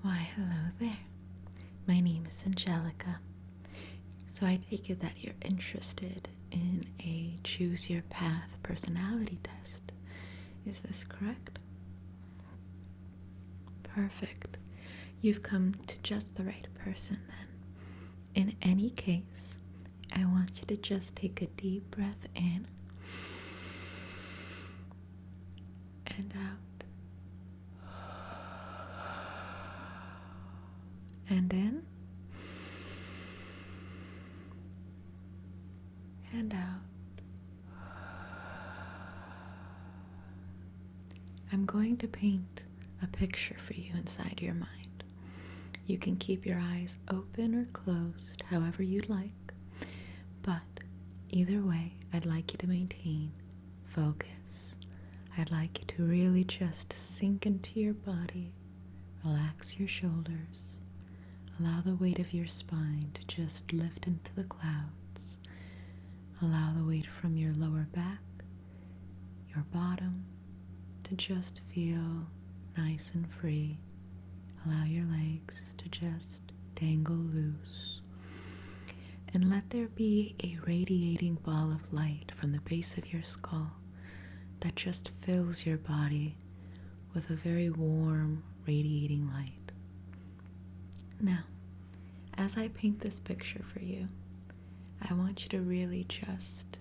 Why, hello there. My name is Angelica. So I take it that you're interested in a Choose Your Path personality test. Is this correct? Perfect. You've come to just the right person then. In any case, I want you to just take a deep breath in and out. And in and out. I'm going to paint a picture for you inside your mind. You can keep your eyes open or closed, however you'd like, but either way, I'd like you to maintain focus. I'd like you to really just sink into your body, relax your shoulders, allow the weight of your spine to just lift into the clouds. Allow the weight from your lower back, your bottom, to just feel nice and free. Allow your legs to just dangle loose. And let there be a radiating ball of light from the base of your skull that just fills your body with a very warm, radiating light. Now, as I paint this picture for you, I want you to really just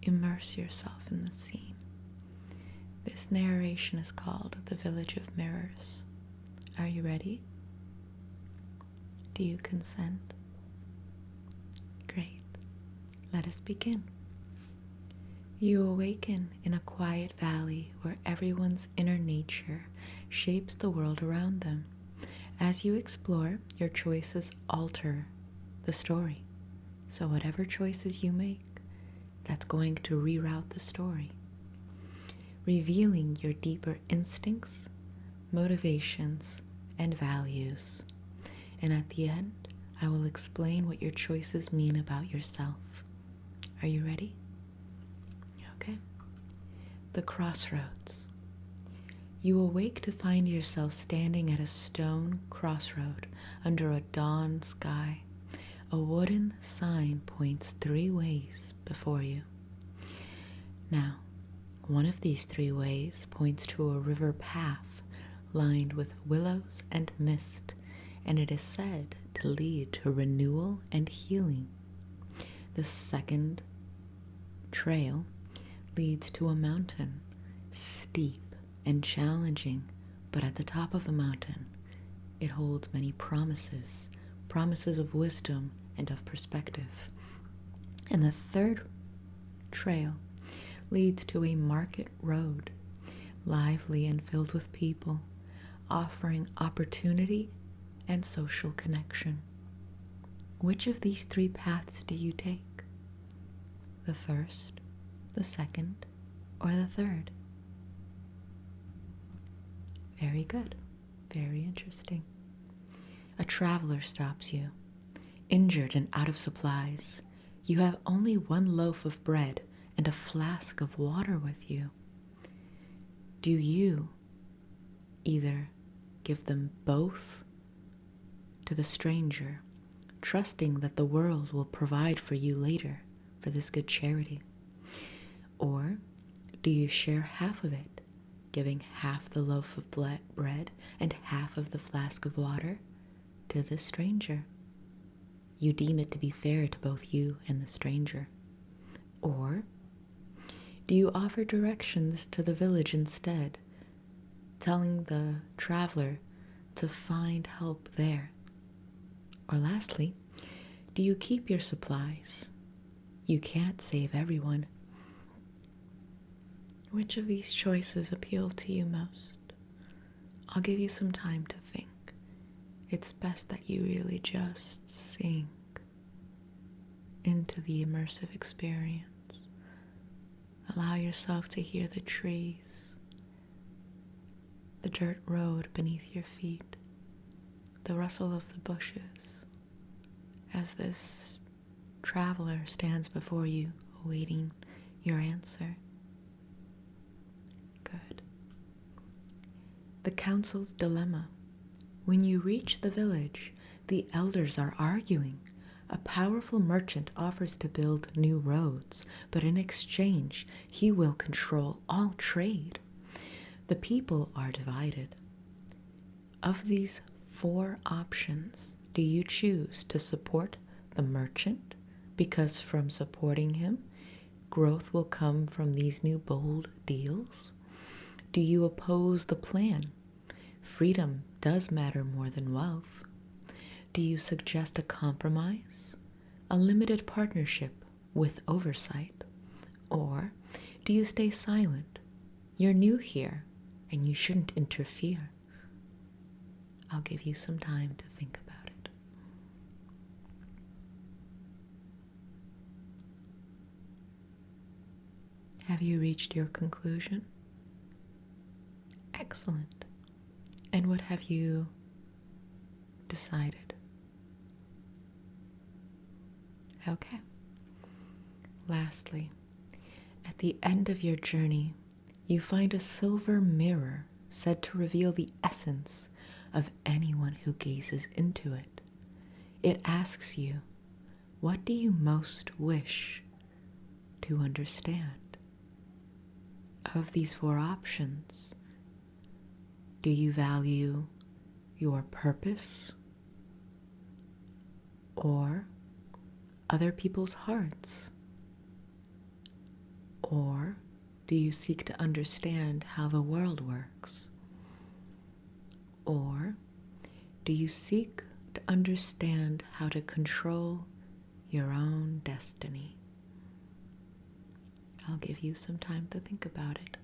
immerse yourself in the scene. This narration is called The Village of Mirrors. Are you ready? Do you consent? Great. Let us begin. You awaken in a quiet valley where everyone's inner nature shapes the world around them. As you explore, your choices alter the story. So whatever choices you make, that's going to reroute the story, revealing your deeper instincts, motivations, and values. And at the end, I will explain what your choices mean about yourself. Are you ready? Okay. The crossroads. You awake to find yourself standing at a stone crossroad under a dawn sky. A wooden sign points 3 ways before you. Now, one of these 3 ways points to a river path lined with willows and mist, and it is said to lead to renewal and healing. The second trail leads to a mountain, steep and challenging, but at the top of the mountain, it holds many promises of wisdom and of perspective. And the third trail leads to a market road, lively and filled with people, offering opportunity and social connection. Which of these 3 paths do you take? The first, the second, or the third? Very good. Very interesting. A traveler stops you, injured and out of supplies. You have only 1 loaf of bread and a flask of water with you. Do you either give them both to the stranger, trusting that the world will provide for you later for this good charity? Or do you share half of it, giving half the loaf of bread and half of the flask of water to the stranger? You deem it to be fair to both you and the stranger. Or do you offer directions to the village instead, telling the traveler to find help there? Or lastly, do you keep your supplies? You can't save everyone. Which of these choices appeal to you most? I'll give you some time to think. It's best that you really just sink into the immersive experience. Allow yourself to hear the trees, the dirt road beneath your feet, the rustle of the bushes, as this traveler stands before you, awaiting your answer. Good. The council's dilemma. When you reach the village, the elders are arguing. A powerful merchant offers to build new roads, but in exchange, he will control all trade. The people are divided. Of these 4 options, do you choose to support the merchant? Because from supporting him, growth will come from these new bold deals? Do you oppose the plan? Freedom does matter more than wealth. Do you suggest a compromise? A limited partnership with oversight? Or do you stay silent? You're new here and you shouldn't interfere. I'll give you some time to think about it. Have you reached your conclusion? Excellent. And what have you decided? Okay. Lastly, at the end of your journey, you find a silver mirror said to reveal the essence of anyone who gazes into it. It asks you, what do you most wish to understand? Of these 4 options, do you value your purpose or other people's hearts? Or do you seek to understand how the world works? Or do you seek to understand how to control your own destiny? I'll give you some time to think about it.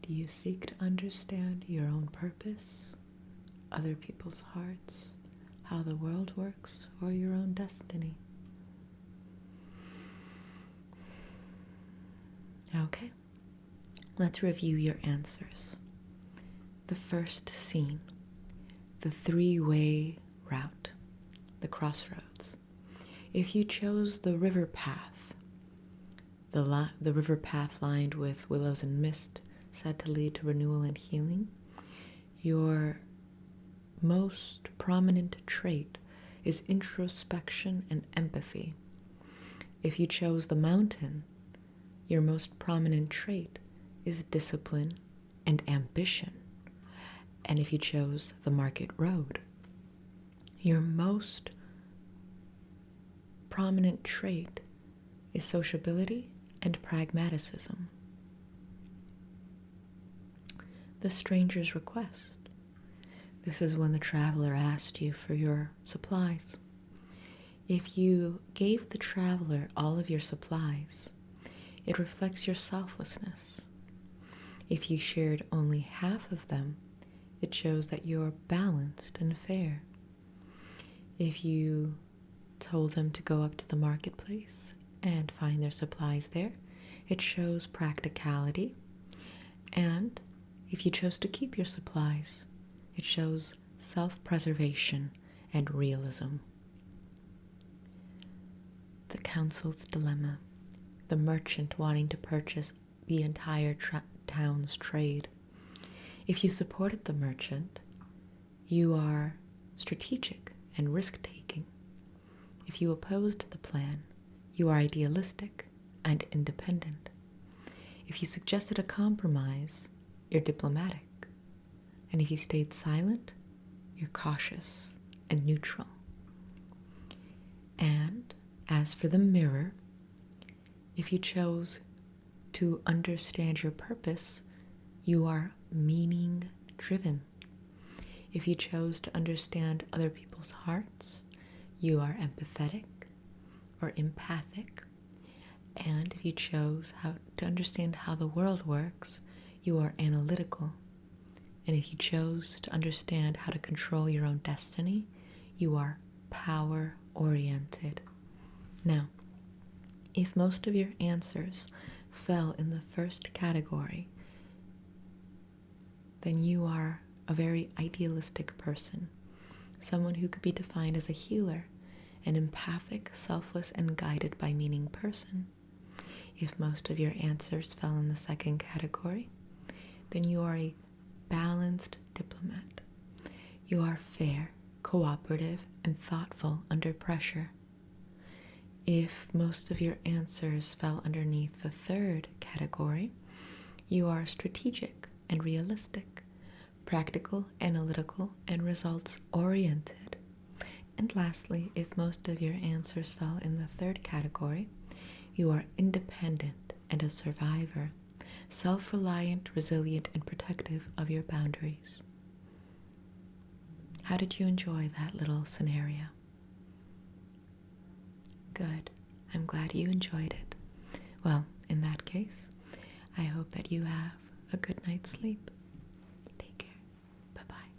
Do you seek to understand your own purpose, other people's hearts, how the world works, or your own destiny? Okay, let's review your answers. The first scene, the 3-way route, the crossroads. If you chose the river path, the river path lined with willows and mist, said to lead to renewal and healing, your most prominent trait is introspection and empathy. If you chose the mountain, your most prominent trait is discipline and ambition. And if you chose the market road, your most prominent trait is sociability and pragmaticism. The stranger's request. This is when the traveler asked you for your supplies. If you gave the traveler all of your supplies, it reflects your selflessness. If you shared only half of them, it shows that you're balanced and fair. If you told them to go up to the marketplace and find their supplies there, it shows practicality. And if you chose to keep your supplies, it shows self-preservation and realism. The council's dilemma. The merchant wanting to purchase the entire town's trade. If you supported the merchant, you are strategic and risk-taking. If you opposed the plan, you are idealistic and independent. If you suggested a compromise, you're diplomatic. And if you stayed silent, you're cautious and neutral. And as for the mirror, if you chose to understand your purpose, you are meaning-driven. If you chose to understand other people's hearts, you are empathetic or empathic. And if you chose to understand how the world works, you are analytical. And if you chose to understand how to control your own destiny, you are power-oriented. Now, if most of your answers fell in the first category, then you are a very idealistic person, someone who could be defined as a healer, an empathic, selfless, and guided by meaning person. If most of your answers fell in the second category, then you are a balanced diplomat, You are fair, cooperative, and thoughtful under pressure. If most of your answers fell underneath the third category, you are strategic and realistic, practical, analytical, and results oriented. And lastly, if most of your answers fell in the third category, you are independent and a survivor, self-reliant, resilient, and protective of your boundaries. How did you enjoy that little scenario? Good. I'm glad you enjoyed it. Well, in that case, I hope that you have a good night's sleep.